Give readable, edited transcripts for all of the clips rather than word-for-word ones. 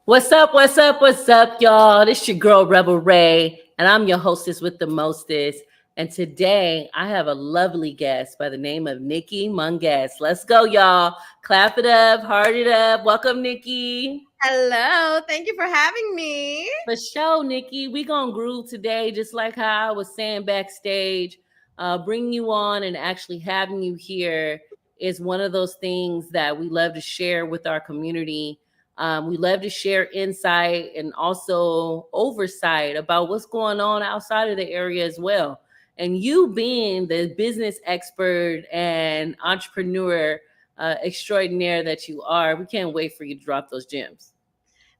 What's up? What's up? What's up, y'all? This your girl, Rebel Ray, and I'm your hostess with the mostest. And today I have a lovely guest by the name of Nikki Mungues. Let's go, y'all. Clap it up, heart it up. Welcome, Nikki. Hello. Thank you for having me. For sure, Nikki. We gonna groove today, just like how I was saying backstage. Bringing you on and actually having you here is one of those things that we love to share with our community. We love to share insight and also oversight about what's going on outside of the area as well. And you being the business expert and entrepreneur extraordinaire that you are, we can't wait for you to drop those gems.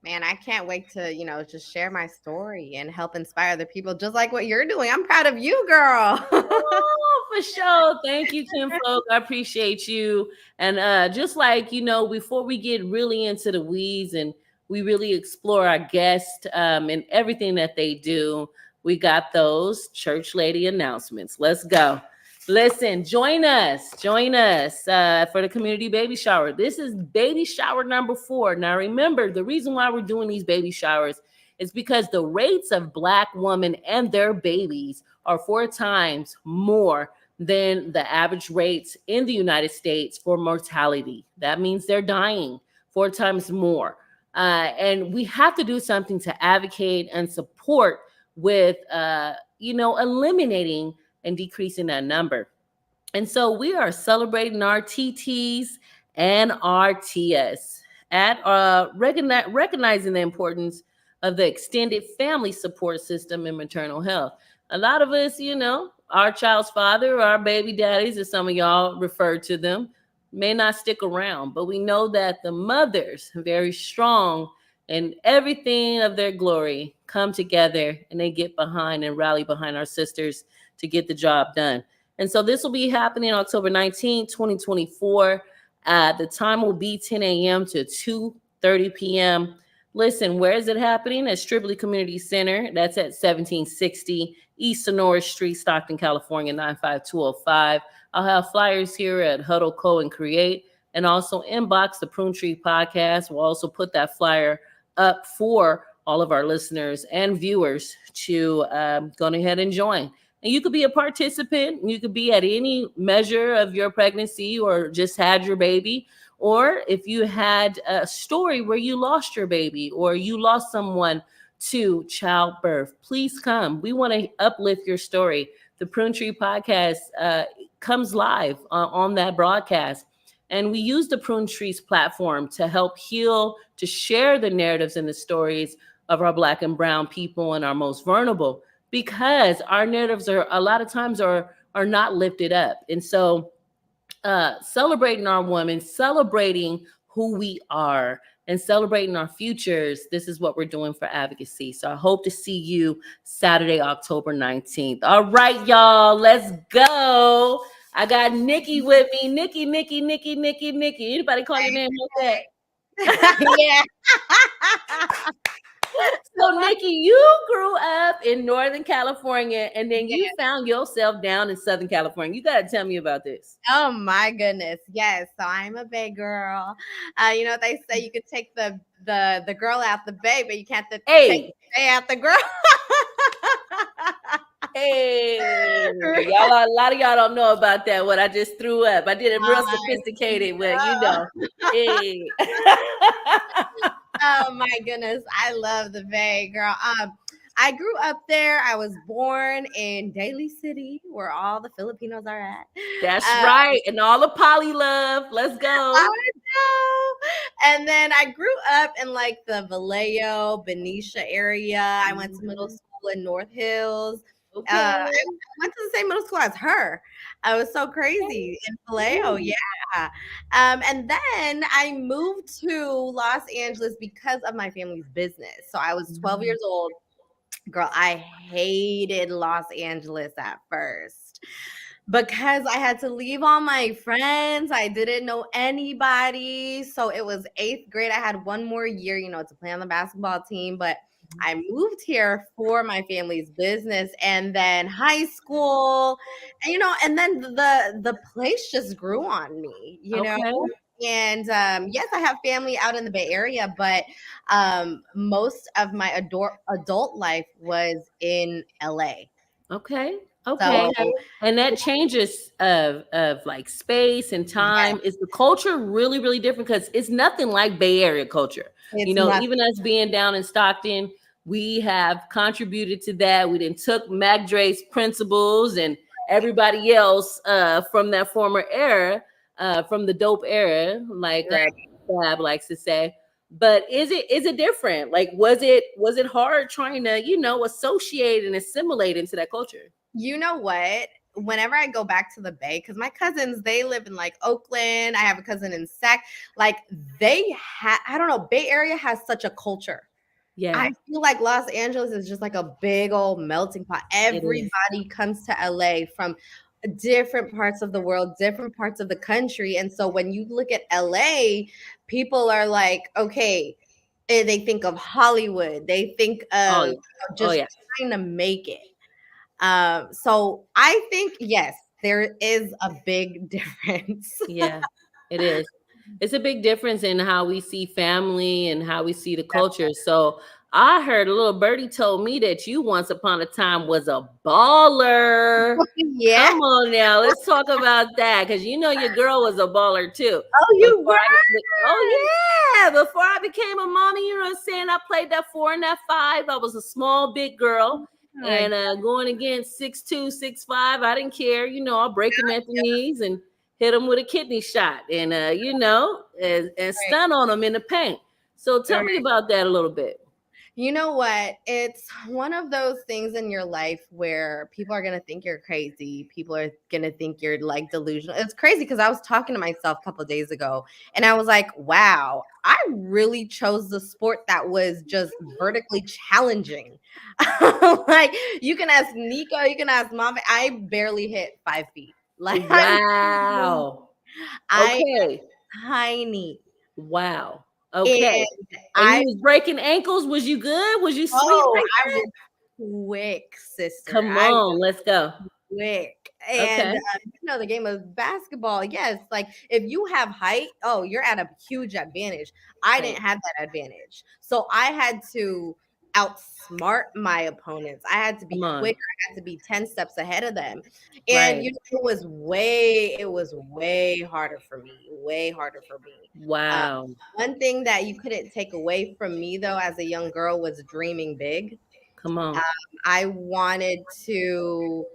Man, I can't wait to, just share my story and help inspire the people just like what you're doing. I'm proud of you, girl. Oh, for sure. Thank you, Kim Folk. I appreciate you. And just like, before we get really into the weeds and we really explore our guest and everything that they do, we got those church lady announcements. Let's go. Listen, join us for the community baby shower. This is baby shower number 4. Now, remember, the reason why we're doing these baby showers is because the rates of Black women and their babies are 4 times more than the average rates in the United States for mortality. That means they're dying 4 times more. And we have to do something to advocate and support with, eliminating and decreasing that number. And so we are celebrating our TTs and our TS at recognizing the importance of the extended family support system in maternal health. A lot of us, our child's father or our baby daddies, as some of y'all refer to them, may not stick around, but we know that the mothers, very strong and everything of their glory, come together and they get behind and rally behind our sisters to get the job done. And so this will be happening October 19, 2024. The time will be 10 a.m. to 2:30 p.m. Listen, where is it happening? At Stribley Community Center. That's at 1760 East Sonora Street, Stockton, California, 95205. I'll have flyers here at Huddle Co. and Create, and also inbox the Pruned Tree Podcast. We'll also put that flyer up for all of our listeners and viewers to go ahead and join. And you could be a participant. You could be at any measure of your pregnancy or just had your baby. Or if you had a story where you lost your baby or you lost someone to childbirth, please come. We want to uplift your story. The Pruned Tree Podcast comes live on that broadcast. And we use the Pruned Trees platform to help heal, to share the narratives and the stories of our Black and brown people and our most vulnerable, because our narratives are a lot of times are not lifted up. And so celebrating our women, celebrating who we are, and celebrating our futures, this is what we're doing for advocacy. So I hope to see you Saturday, October 19th. All right, y'all, let's go. I got Nikki with me. Nikki. Anybody call your name like that? Yeah. So, Nikki, you grew up in Northern California, and then you found yourself down in Southern California. You got to tell me about this. Oh, my goodness. Yes. So I'm a Bay girl. They say you could take the girl out the Bay, but you can't take the Bay out the girl. Hey, y'all, a lot of y'all don't know about that, what I just threw up. I did it real sophisticated with, Hey. Oh my goodness. I love the Bay, girl. I grew up there. I was born in Daly City, where all the Filipinos are at. That's right. And all the poly love. Let's go. I know. And then I grew up in like the Vallejo, Benicia area. I went to middle school in North Hills. Okay. I went to the same middle school as her. I was so crazy in Vallejo. Yeah. And then I moved to Los Angeles because of my family's business. So I was 12 years old. Girl, I hated Los Angeles at first because I had to leave all my friends. I didn't know anybody. So it was 8th grade. I had one more year, to play on the basketball team. But I moved here for my family's business, and then high school, and and then the place just grew on me, Okay. And yes, I have family out in the Bay Area, but most of my adult life was in LA. Okay. Okay. So And that changes of like space and yes, time. Is the culture really, really different? Because it's nothing like Bay Area culture. it's not. Even us being down in Stockton, we have contributed to that. We then took Mac Dre's principles and everybody else from that former era, from the dope era, like Fab likes to say. But is it different? Like, was it hard trying to associate and assimilate into that culture? You know what? Whenever I go back to the Bay, because my cousins, they live in like Oakland. I have a cousin in Sac. Like I don't know, Bay Area has such a culture. Yeah, I feel like Los Angeles is just like a big old melting pot. it is. Everybody comes to LA from different parts of the world, different parts of the country. And so when you look at LA, people are like, okay, they think of Hollywood, they think Oh of yeah. Oh just yeah. trying to make it. So I think, yes, there is a big difference. Yeah, it is. It's a big difference in how we see family and how we see the culture. So I heard a little birdie told me that you once upon a time was a baller. Yeah. Come on now, let's talk about that because your girl was a baller too. Oh, you Before I, were. oh yeah, before I became a mommy, you know what I'm saying? I played that 4 and that 5. I was a small big girl. My And going against 6'2", 6'5", I didn't care. I'll break him at the knees and hit him with a kidney shot, and and stun on him in the paint. So tell me about that a little bit. You know what? It's one of those things in your life where people are going to think you're crazy. People are going to think you're like delusional. It's crazy because I was talking to myself a couple of days ago and I was like, wow, I really chose the sport that was just vertically challenging. Like, you can ask Nico, you can ask Mom. I barely hit 5 feet. Like, Wow. I'm Okay. tiny. Wow. And Okay. And you I, was breaking ankles. Was you good? Was you sweet oh, like I that? was quick, sister. Come I on, let's go. quick. And Okay. the game of basketball, yes, like if you have height, oh, you're at a huge advantage. I Right. didn't have that advantage. So I had to outsmart my opponents. I had to be Come on. quicker. I had to be 10 steps ahead of them. And Right. it was way harder for me, way harder for me. Uh, Wow. one thing that you couldn't take away from me though as a young girl was dreaming big. Come on. I wanted to,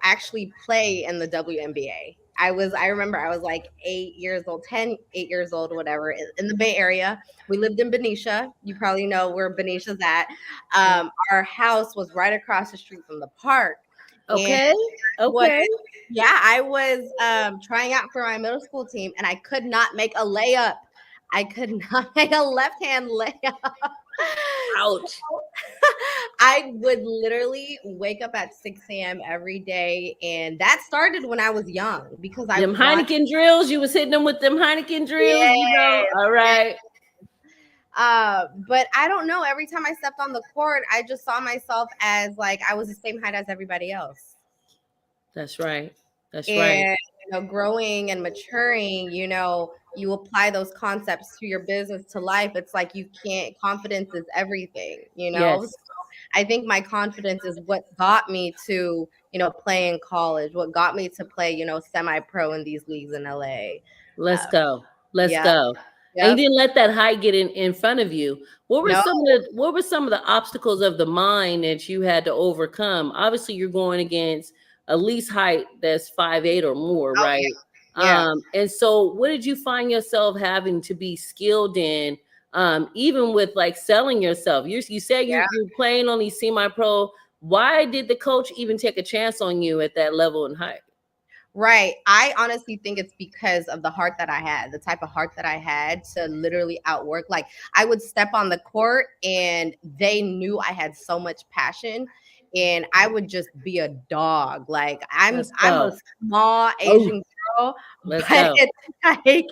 actually play in the WNBA. I remember I was like 8 years old, 8 years old, whatever, in the Bay Area. We lived in Benicia. You probably know where Benicia's at. Our house was right across the street from the park. And Okay. what, Okay. yeah, I was trying out for my middle school team and I could not make a layup. I could not make a left hand layup. Ouch. I would literally wake up at 6 a.m. every day. And that started when I was young because I Them wanted, Heineken drills, you was hitting them with them Heineken drills, yeah. All right. But I don't know. Every time I stepped on the court, I just saw myself as like I was the same height as everybody else. That's right. That's right. And growing and maturing, you apply those concepts to your business, to life. It's like confidence is everything. Yes. So I think my confidence is what got me to play in college, what got me to play semi-pro in these leagues in LA. Let's go. Let's Yeah. go. And you didn't let that height get in front of you. What were No. some of the obstacles of the mind that you had to overcome? Obviously, you're going against a least height that's 5'8" or more, Oh, right? yeah. And so what did you find yourself having to be skilled in? Even with like selling yourself, you said you're playing on these semi-pro. Why did the coach even take a chance on you at that level and height? Right. I honestly think it's because of the heart that I had, the type of heart that I had to literally outwork. Like I would step on the court and they knew I had so much passion and I would just be a dog. Like I'm a small Asian girl, Let's but go. it's like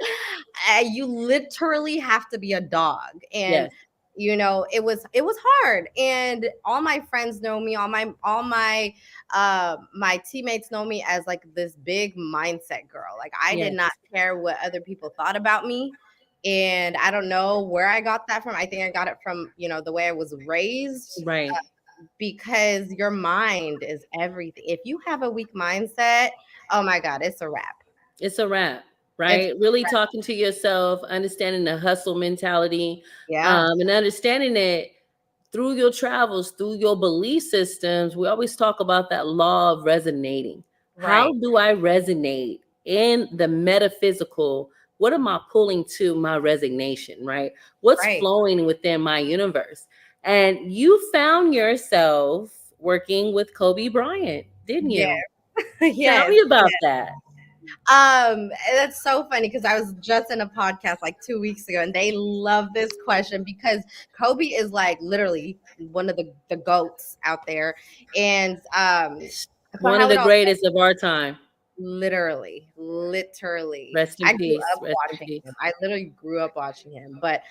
you literally have to be a dog. And Yes. it was hard. And all my friends know me, my teammates know me as like this big mindset girl. Like I did Yes. not care what other people thought about me. And I don't know where I got that from. I think I got it from, the way I was raised, Right. because your mind is everything. If you have a weak mindset, oh my God, it's a wrap. It's a wrap, It's right? Really talking to yourself, understanding the hustle mentality, yeah, and understanding that through your travels, through your belief systems. We always talk about that law of resonating. How right, do I resonate in the metaphysical? What am I pulling to my resignation, right? What's right. flowing within my universe? And you found yourself working with Kobe Bryant, didn't Yeah, you? Tell yes. me about that. That's so funny because I was just in a podcast like 2 weeks ago, and they love this question because Kobe is like literally one of the goats out there. And so One of how it the all greatest of our time. literally, Rest in I grew peace. up Rest in watching peace. him. I literally grew up watching him. But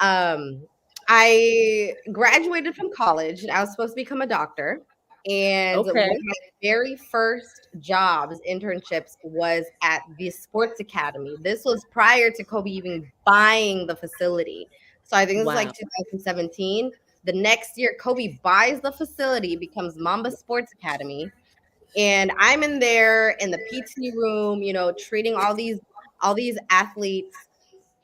um, I graduated from college and I was supposed to become a doctor. And one Okay. of my very first jobs, internships, was at the sports academy. This was prior to Kobe even buying the facility. So I think this was like Wow. 2017. The next year, Kobe buys the facility, becomes Mamba Sports Academy, and I'm in there in the PT room, treating all these athletes.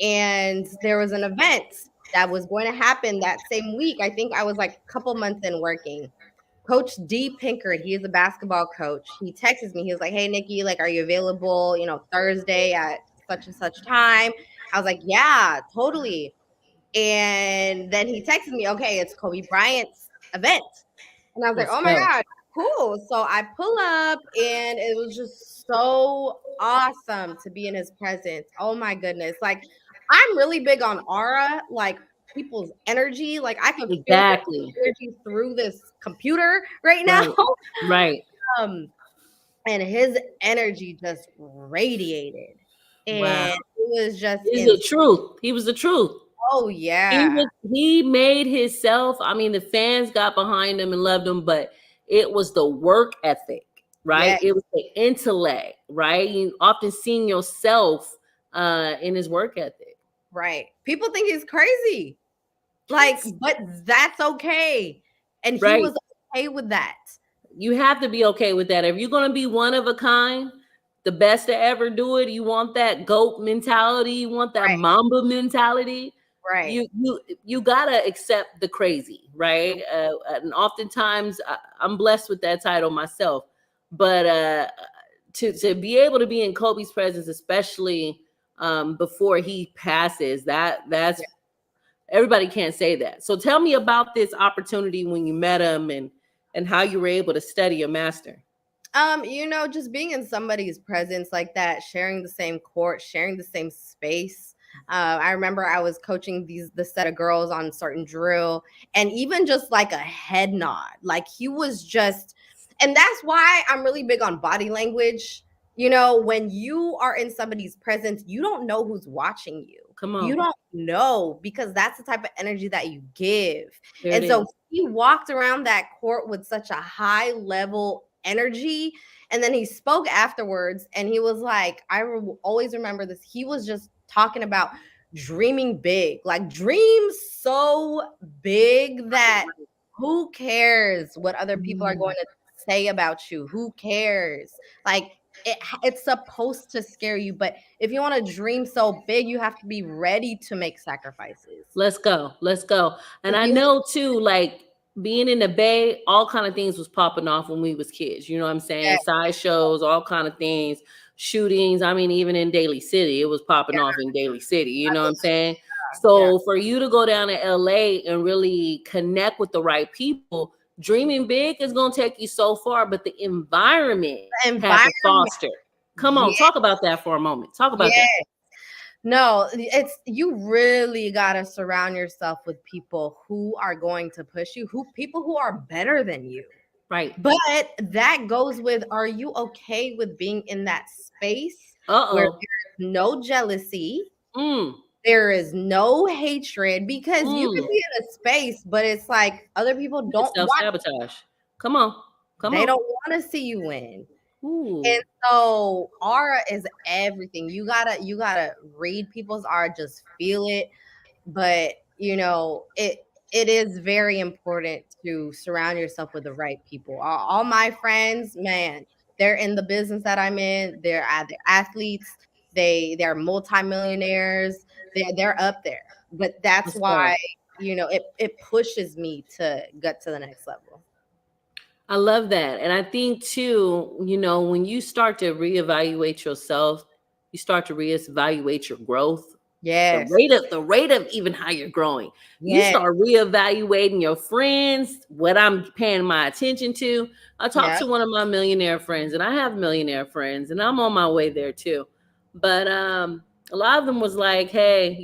And there was an event that was going to happen that same week. I think I was like a couple months in working. Coach D Pinkard, he is a basketball coach. He texts me. He was like, "Hey Nikki, like, are you available, Thursday at such and such time?" I was like, "Yeah, totally." And then he texted me, "Okay, it's Kobe Bryant's event." And I was like, Let's "Oh my go. God, cool." So I pull up and it was just so awesome to be in his presence. Oh my goodness. Like, I'm really big on aura, like people's energy. Like I can feel Exactly. energy through this computer right now. Right. Right. Um, and his energy just radiated. Wow. And it was just He's in the truth. He was the truth. oh yeah. He made himself. I mean, the fans got behind him and loved him, but it was the work ethic, right? Yeah, It was the intellect, right? You often seeing yourself in his work ethic. right. People think he's crazy. Like, Yes. but that's okay. And he Right. was okay with that. You have to be okay with that. If you're going to be one of a kind, the best to ever do it, you want that goat mentality, you want that Right, mamba mentality. right. You gotta accept the crazy, right? And oftentimes I'm blessed with that title myself, but to be able to be in Kobe's presence, especially before he passes, that's Yeah. everybody can't say that. So tell me about this opportunity when you met him and how you were able to study a master. Just being in somebody's presence like that, sharing the same court, sharing the same space. I remember I was coaching the set of girls on certain drill, and even just like a head nod, like he was just, and that's why I'm really big on body language. When you are in somebody's presence, you don't know who's watching you. Come You on. don't know because that's the type of energy that you give. There it And so is. he walked around that court with such a high level energy. And then he spoke afterwards and he was like, always remember this. He was just talking about dreaming big, like dream so big that who cares what other people are going to say about you? Who cares? Like, it's supposed to scare you, but if you want to dream so big, you have to be ready to make sacrifices. Let's go. Let's go. And If I you know too, like being in the Bay, all kind of things was popping off when we was kids. You know what I'm yeah, saying? Side shows, all kind of things, shootings. I mean, even in Daly City, it was popping off in Daly City. You know what I'm saying? yeah, So for you to go down to LA and really connect with the right people, dreaming big is gonna take you so far, but the environment the had to environment. foster. Come on, Yeah, talk about that for a moment. Talk about that. yeah. No, it's you really gotta surround yourself with people who are going to push you, people who are better than you. Right. But that goes with, are you okay with being in that space where Uh-oh. there's no jealousy? Mm. There is no hatred because you could Mm, be in a space, but it's like other people it's don't want, self-sabotage. Come on. Come they on. don't want to see you win. And Ooh. so aura is everything. You gotta read people's aura, just feel it. But it is very important to surround yourself with the right people. All my friends, man, they're in the business that I'm in. They're either athletes, they're multimillionaires, they're up there. But that's Let's go. why it pushes me to get to the next level. I love that. And I think too, when you start to reevaluate yourself, you start to reevaluate your growth, the Yes. rate of the rate of even how you're growing. You Yes. start reevaluating your friends, what I'm paying my attention to. I talked Yeah. to one of my millionaire friends, and I have millionaire friends, and I'm on my way there too. But a lot of them was like, hey,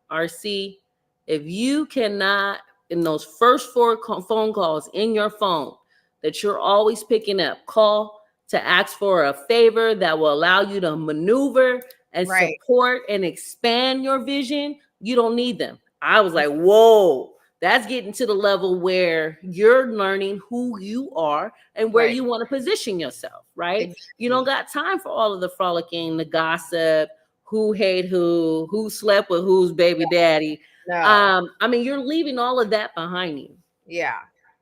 RC, if you cannot, in those first four phone calls in your phone, that you're always picking up, call to ask for a favor that will allow you to maneuver and Right. support and expand your vision, you don't need them. I was like, whoa, that's getting to the level where you're learning who you are and where Right. you want to position yourself, right? You don't Exactly. got time for all of the frolicking, the gossip, who hate who slept with whose baby daddy. No. I mean, you're leaving all of that behind you. Yeah.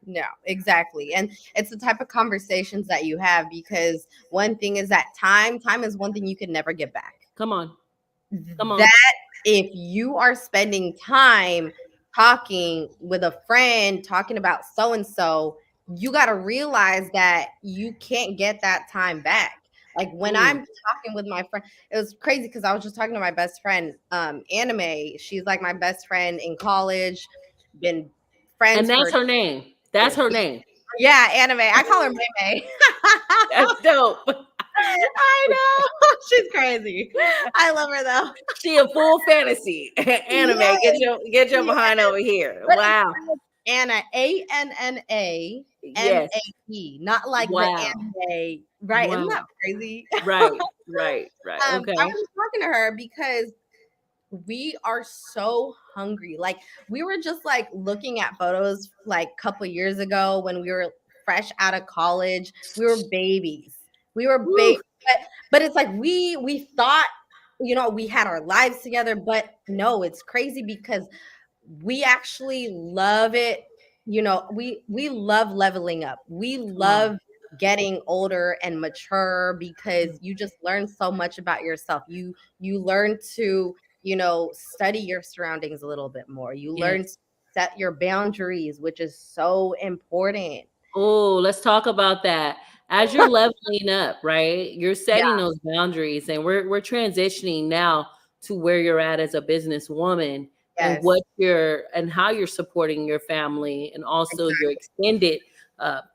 No, exactly. And it's the type of conversations that you have because one thing is that time is one thing you can never get back. Come on. Come on. That if you are spending time talking with a friend, talking about so and so, you got to realize that you can't get that time back. Like when I'm Mm. talking with my friend, it was crazy because I was just talking to my best friend, Anime. She's like my best friend in college, been And friends that's for her name. That's years. her name. Yeah, Anime. I call her Meme. That's dope. I know. She's crazy. I love her though. She a full fantasy anime. Yes, Get your yes. behind over here. But it's Wow. spelled Anna, Yes. ANNAMAE, not like the Wow. anime. Right? Isn't that Wow. crazy? Right. Right. Right. I Okay. was talking to her because we are so hungry. Like we were just like looking at photos like a couple years ago when we were fresh out of college. We were babies. We were Woo. babies. But it's like we thought, we had our lives together, but no, it's crazy because we actually love it. We love leveling up. We Come on. love getting older and mature because you just learn so much about yourself. You learn to, study your surroundings a little bit more. You learn to Yes. set your boundaries, which is so important. Oh, let's talk about that. As you're leveling up, right? You're Yeah, setting those boundaries, and we're transitioning now to where you're at as a businesswoman and yes. how you're supporting your family and also your Exactly. extended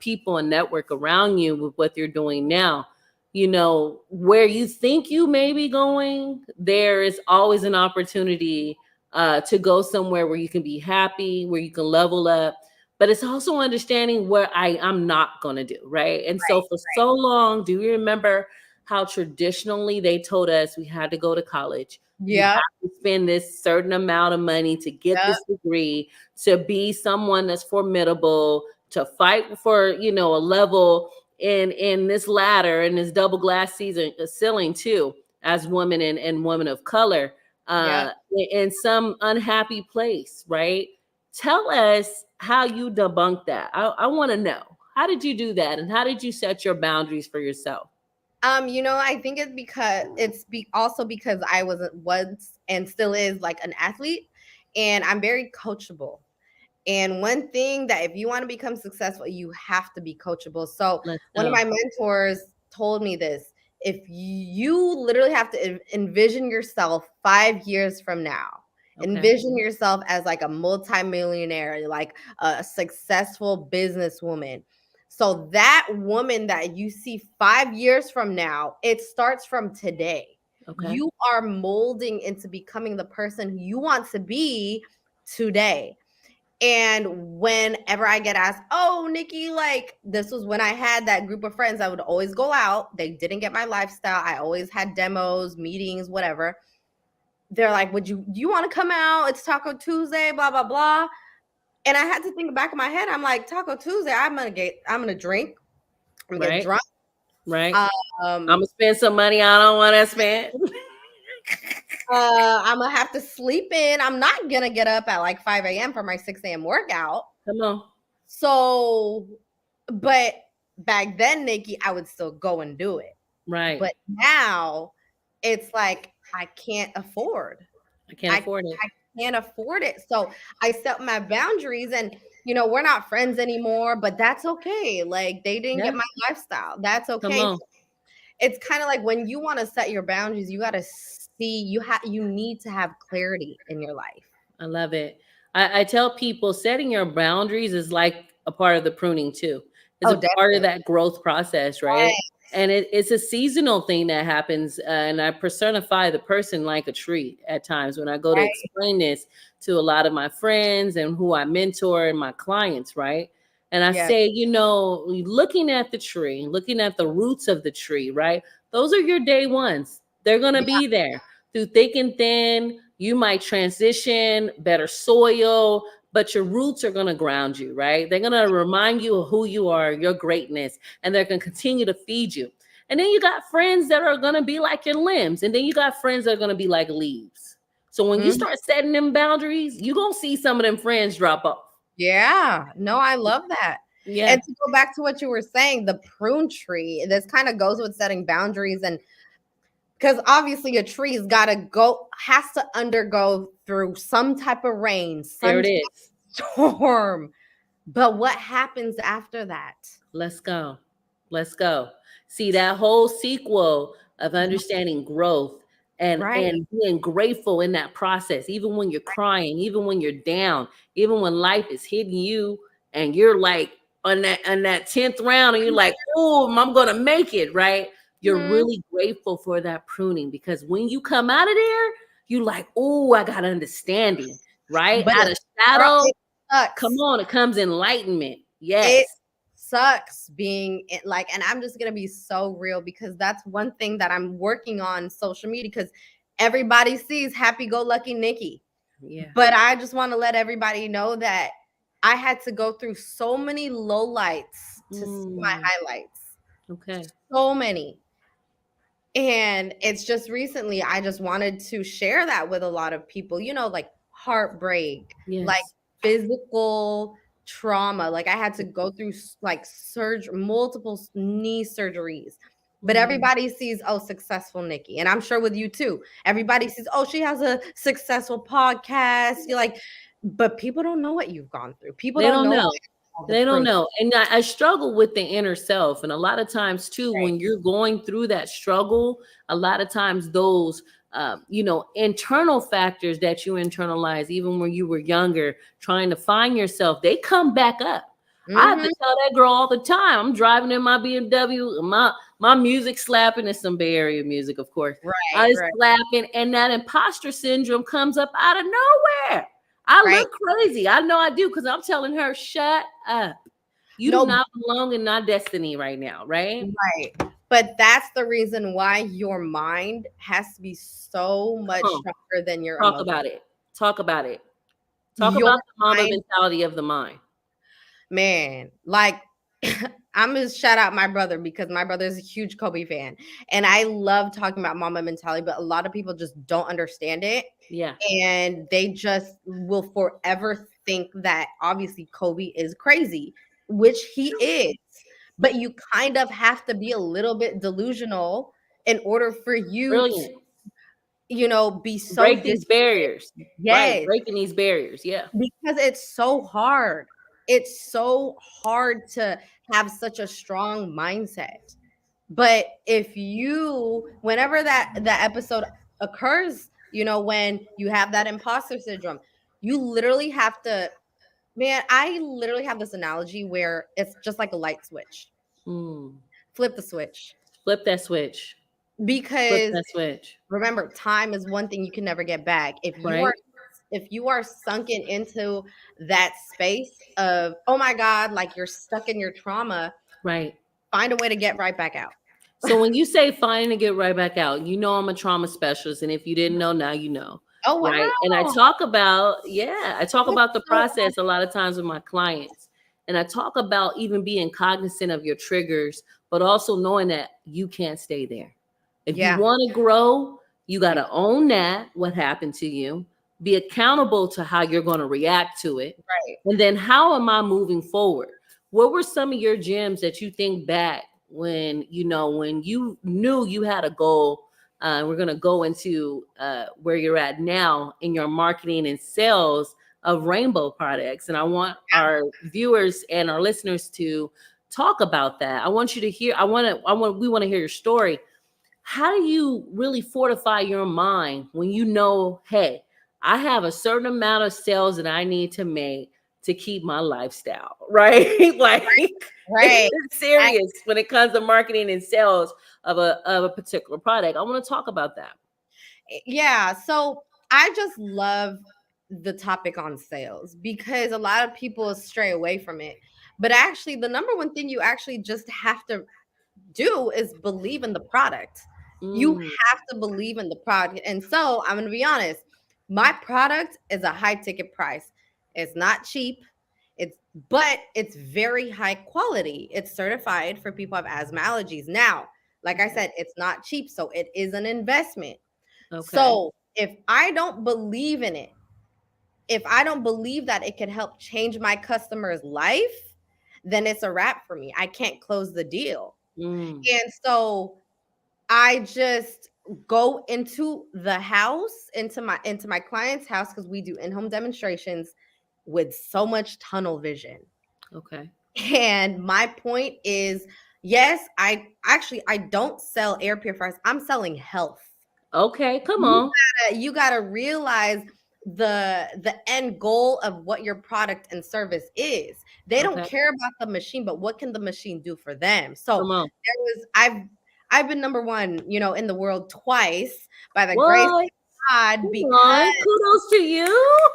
people and network around you with what you're doing now. Where you think you may be going, there is always an opportunity to go somewhere where you can be happy, where you can level up, but it's also understanding what I'm not going to do, right? And so Right, for right. so long, do you remember how traditionally they told us we had to go to college? You Yep, have to spend this certain amount of money to get yep, this degree, to be someone that's formidable, to fight for, a level in this ladder in this double glass ceiling too, as women and women of color, yep. in some unhappy place, right? Tell us how you debunk that. I want to know. How did you do that? And how did you set your boundaries for yourself? I think it's because also because I was once and still is like an athlete, and I'm very coachable. And one thing that if you want to become successful, you have to be coachable. So Let's one of go. my mentors told me this. If you literally have to envision yourself 5 years from now, Okay. envision yourself as like a multimillionaire, like a successful businesswoman. So that woman that you see 5 years from now, it starts from today. Okay. You are molding into becoming the person who you want to be today. And whenever I get asked, oh, Nikki, like this was when I had that group of friends, I would always go out. They didn't get my lifestyle. I always had demos, meetings, whatever. they're like, you want to come out? It's Taco Tuesday, blah, blah, blah. And I had to think back in my head. I'm like, Taco Tuesday, I'm going to drink. I'm going to get drunk. Right. I'm going to spend some money I don't want to spend. I'm going to have to sleep in. I'm not going to get up at like 5 a.m. for my 6 a.m. workout. Come on. So, but back then, Nikki, I would still go and do it. Right. But now it's like, I can't afford it. I can't afford it. So I set my boundaries, and we're not friends anymore, but that's okay. Like, they didn't get my lifestyle. That's okay. It's kind of like when you want to set your boundaries, you got to see, you need to have clarity in your life. I love it. I tell people setting your boundaries is like a part of the pruning too. It's part of that growth process, right? And it's a seasonal thing that happens. And I personify the person like a tree at times when I go to explain this to a lot of my friends and who I mentor and my clients, right? And I say, looking at the tree, looking at the roots of the tree, right? Those are your day ones. They're going to be there through thick and thin. You might transition, better soil, but your roots are going to ground you, right? They're going to remind you of who you are, your greatness, and they're going to continue to feed you. And then you got friends that are going to be like your limbs. And then you got friends that are going to be like leaves. So when you start setting them boundaries, you're going to see some of them friends drop off. Yeah. No, I love that. Yeah. And to go back to what you were saying, the prune tree, this kind of goes with setting boundaries. And because obviously a tree has to undergo through some type of rain, storm. But what happens after that? Let's go. See, that whole sequel of understanding growth and being grateful in that process, even when you're crying, even when you're down, even when life is hitting you and you're like on that 10th round and you're like, oh, I'm going to make it, right? You're really grateful for that pruning, because when you come out of there, you like, oh, I got understanding, right? But out of shadow, come on, it comes enlightenment. Yes. It sucks being like, and I'm just going to be so real, because that's one thing that I'm working on social media, because everybody sees happy-go-lucky Nikki. Yeah. But I just want to let everybody know that I had to go through so many lowlights to see my highlights. Okay. So many. And it's just recently, I just wanted to share that with a lot of people, like heartbreak, like physical trauma. Like I had to go through like multiple knee surgeries, but everybody sees, successful Nikki. And I'm sure with you too, everybody sees, she has a successful podcast. You're like, but people don't know what you've gone through. People don't know. They don't know. And I struggle with the inner self. And a lot of times too, when you're going through that struggle, a lot of times those, internal factors that you internalize, even when you were younger, trying to find yourself, they come back up. I have to tell that girl all the time. I'm driving in my BMW, my music slapping, is some Bay Area music, of course. I slapping, and that imposter syndrome comes up out of nowhere. I look crazy. I know I do, because I'm telling her, shut up. You do not belong in my destiny right now, right? Right. But that's the reason why your mind has to be so much stronger than your emotions. Talk about it. Talk about the mama mentality of the mind. Man, like I'm going to shout out my brother, because my brother is a huge Kobe fan. And I love talking about mama mentality, but a lot of people just don't understand it. Yeah. And they just will forever think that obviously Kobe is crazy, which he is. But you kind of have to be a little bit delusional in order for you to, be so break these barriers. Yes. Right. Breaking these barriers. Yeah. Because it's so hard. It's so hard to have such a strong mindset. But whenever that episode occurs, when you have that imposter syndrome, you literally have to, I literally have this analogy where it's just like a light switch. Flip the switch. Flip that switch. Because remember, time is one thing you can never get back. If you are sunken into that space of, oh my God, like you're stuck in your trauma, right? Find a way to get right back out. So when you say fine and get right back out, you know I'm a trauma specialist, and if you didn't know, now you know, Oh, right? And wow. I talk That's about the so process a lot of times with my clients, and I talk about even being cognizant of your triggers, but also knowing that you can't stay there. If you yeah. want to grow, you got to own that what happened to you, be accountable to how you're going to react to it, Right. and then how am I moving forward? What were some of your gems that you think back when when you knew you had a goal? We're going to go into where you're at now in your marketing and sales of rainbow products, and I want our viewers and our listeners to talk about that. I want you to hear. We want to hear your story. How do you really fortify your mind when you know, hey, I have a certain amount of sales that I need to make to keep my lifestyle, right? Like Right. it's serious when it comes to marketing and sales of a particular product. I want to talk about that. Yeah. So I just love the topic on sales because a lot of people stray away from it. But actually, the number one thing you actually just have to do is believe in the product. You Mm, have to believe in the product. And so I'm going to be honest, my product is a high ticket price. It's not cheap. It's but it's very high quality. It's certified for people who have asthma allergies. Now, like I said, it's not cheap, so it is an investment. okay. So if I don't believe in it, if I don't believe that it can help change my customer's life, then it's a wrap for me. I can't close the deal. Mm, And so I just go into the house, into my client's house, because we do in-home demonstrations with so much tunnel vision. okay. And my point is, yes, I don't sell air purifiers. I'm selling health. Okay. Come You on. you gotta realize the end goal of what your product and service is. They don't Okay. care about the machine, but what can the machine do for them? So Come on. there was I've been number one, in the world twice by the grace What? of God Come because on. Kudos to you.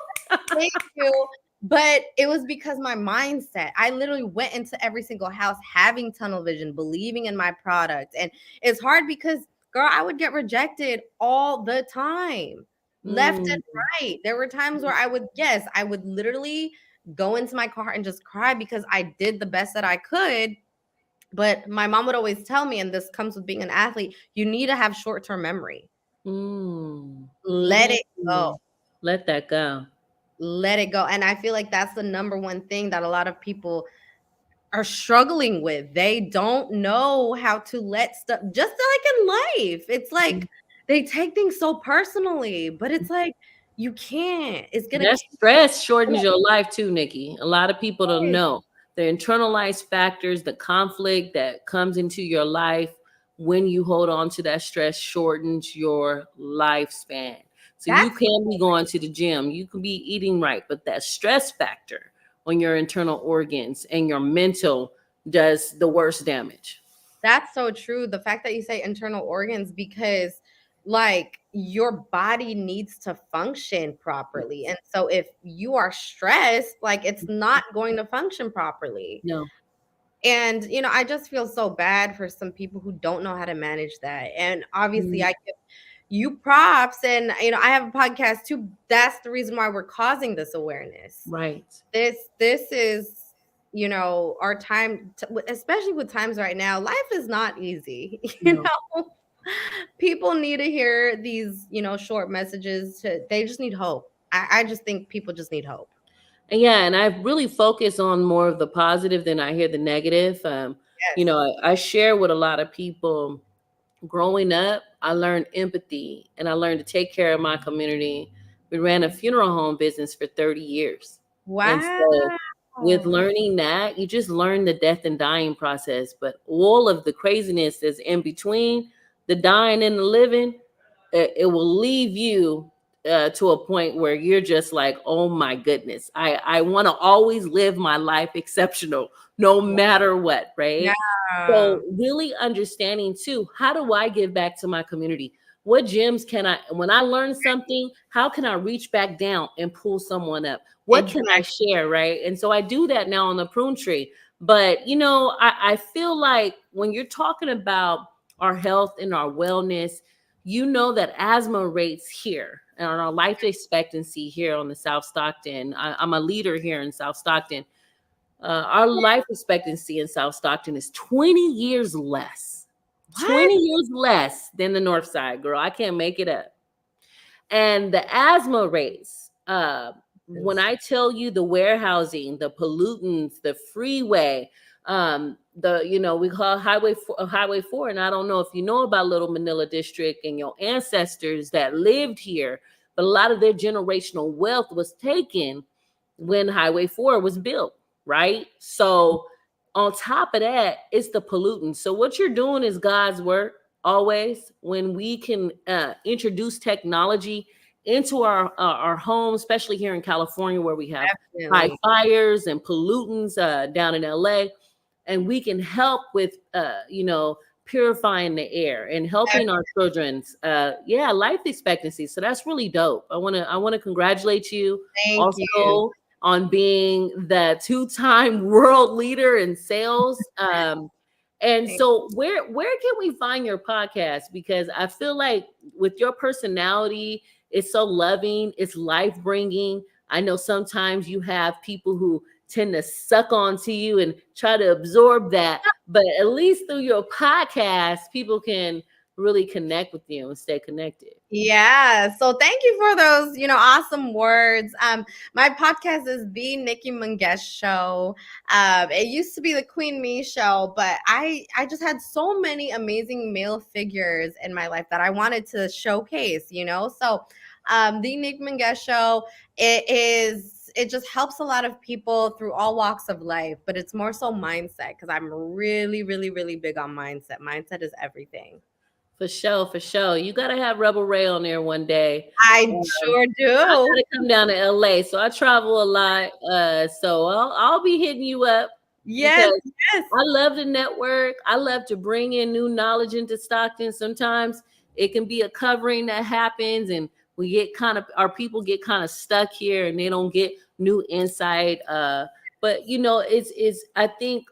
thank you. But it was because my mindset. I literally went into every single house having tunnel vision, believing in my product. And it's hard because, girl, I would get rejected all the time, left and Mm, right. There were times where I would literally go into my car and just cry because I did the best that I could. But my mom would always tell me, and this comes with being an athlete, you need to have short term memory. mm, Let it go. mm. Let that go. Let it go. And I feel like that's the number one thing that a lot of people are struggling with. They don't know how to let stuff, just like in life. It's like they take things so personally, but it's like you can't. It's gonna That keep stress shortens your life too, Nikki. A lot of people don't going. know the internalized factors, the conflict that comes into your life when you hold on to that stress shortens your lifespan. So you That's can be going to the gym, you can be eating right, but that stress factor on your internal organs and your mental does the worst damage. That's so true. The fact that you say internal organs, because like your body needs to function properly. And so if you are stressed, like it's not going to function properly. No. And I just feel so bad for some people who don't know how to manage that. And obviously Mm, I give you props, and I have a podcast too. That's the reason why we're causing this awareness. right. This is our time especially with times right now. Life is not easy. No. People need to hear these short messages. They just need hope. I just think people just need hope. And yeah, and I really focus on more of the positive than I hear the negative. Yes. I share with a lot of people growing up, I learned empathy and I learned to take care of my community. We ran a funeral home business for 30 years. And Wow. so with learning that, you just learn the death and dying process, but all of the craziness that's in between the dying and the living, it will leave you to a point where you're just like, oh my goodness, I want to always live my life exceptional no matter what, right? Yeah. So really understanding too, how do I give back to my community? What gems can I, when I learn something, how can I reach back down and pull someone up? What can I Exactly. share, right? And so I do that now on the prune tree. But I feel like when you're talking about our health and our wellness, you know that asthma rates here and our life expectancy here on the South Stockton. I'm a leader here in South Stockton. Our life expectancy in South Stockton is 20 years less. What? 20 years less than the North Side, girl. I can't make it up. And the asthma rates, when I tell you the warehousing, the pollutants, the freeway, we call Highway 4, and I don't know if you know about Little Manila District and your ancestors that lived here, but a lot of their generational wealth was taken when Highway 4 was built, right? So on top of that, it's the pollutants. So what you're doing is God's work always. When we can introduce technology into our homes, especially here in California, where we have high fires and pollutants down in LA, and we can help with purifying the air and helping our children's life expectancy. So that's really dope. I want to congratulate you. Thank you on being the 2-time world leader in sales. And so where can we find your podcast? Because I feel like with your personality, it's so loving, it's life-bringing. I know sometimes you have people who tend to suck onto you and try to absorb that, but at least through your podcast, people can really connect with you and stay connected. Yeah. So thank you for those, awesome words. My podcast is the Nikki Mungues Show. It used to be the Queen Me Show, but I just had so many amazing male figures in my life that I wanted to showcase, So the Nikki Mungues Show, it just helps a lot of people through all walks of life, but it's more so mindset, because I'm really, really, really big on mindset. Mindset is everything. For sure. You got to have Rebel Ray on there one day. I sure do. I got to come down to LA. So I travel a lot. So I'll be hitting you up. Yes. I love to network. I love to bring in new knowledge into Stockton. Sometimes it can be a covering that happens, and our people get kind of stuck here and they don't get new insight. But it's I think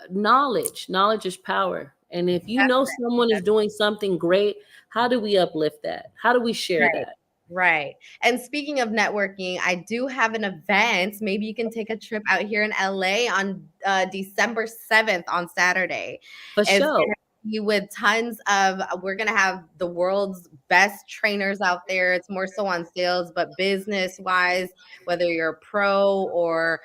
knowledge is power. And if you know someone is doing something great, how do we uplift that? How do we share that? Right. And speaking of networking, I do have an event. Maybe you can take a trip out here in LA on December 7th on Saturday. For sure. With we're going to have the world's best trainers out there. It's more so on sales, but business wise, whether you're a pro or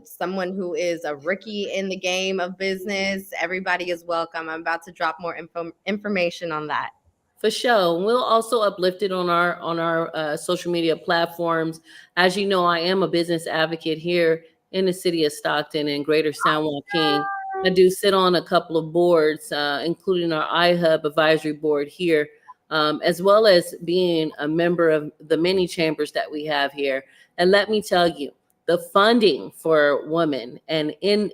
someone who is a rookie in the game of business, everybody is welcome. I'm about to drop more information on that. For sure. We'll also uplift it on our social media platforms. As you know, I am a business advocate here in the city of Stockton and Greater San Joaquin. I do sit on a couple of boards, including our iHub advisory board here, as well as being a member of the many chambers that we have here. And let me tell you, the funding for women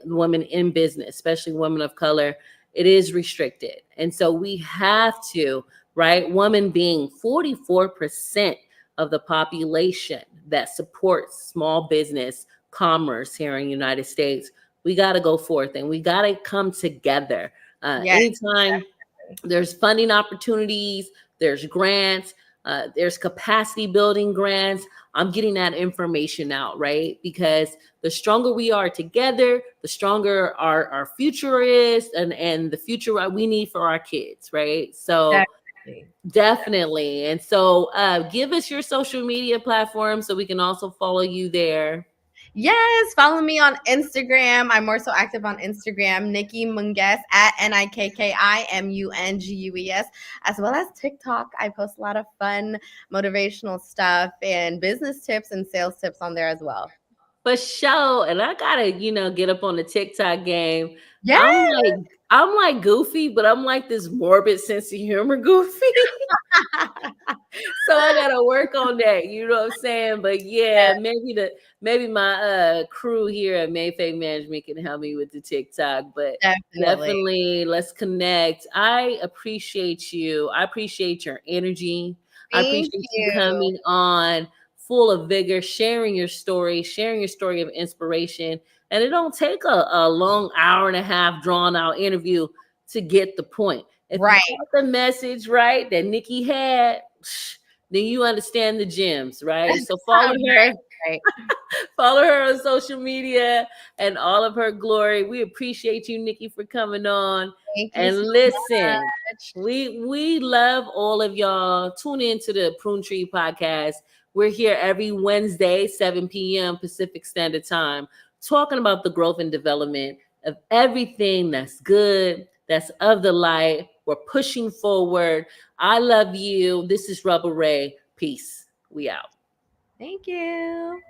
women in business, especially women of color, it is restricted. And so we have to, right? Women being 44% of the population that supports small business commerce here in the United States. We got to go forth and we got to come together. Anytime there's funding opportunities, there's grants, there's capacity building grants, I'm getting that information out, right? Because the stronger we are together, the stronger our future is and the future we need for our kids, right? So definitely. And so give us your social media platform so we can also follow you there. Yes, follow me on Instagram. I'm more so active on Instagram, Nikki Mungues at NIKKIMUNGUES, as well as TikTok. I post a lot of fun, motivational stuff and business tips and sales tips on there as well. For sure. And I gotta, get up on the TikTok game. Yeah. I'm like goofy, but I'm like this morbid sense of humor goofy. So I gotta work on that. You know what I'm saying? But yeah, maybe my crew here at Mayfair Management can help me with the TikTok. But definitely let's connect. I appreciate you. I appreciate your energy. I appreciate you coming on full of vigor, sharing your story of inspiration. And it don't take a long hour and a half drawn out interview to get the point. If you Right. got the message right that Nikki had, then you understand the gems, right? So follow her. Right. Follow her on social media and all of her glory. We appreciate you, Nikki, for coming on. Thank you And so listen, much. we love all of y'all. Tune into the Pruned Tree Podcast. We're here every Wednesday, 7 p.m. Pacific Standard Time, talking about the growth and development of everything that's good, that's of the light. We're pushing forward. I love you. This is Rubber Ray. Peace. We out. Thank you.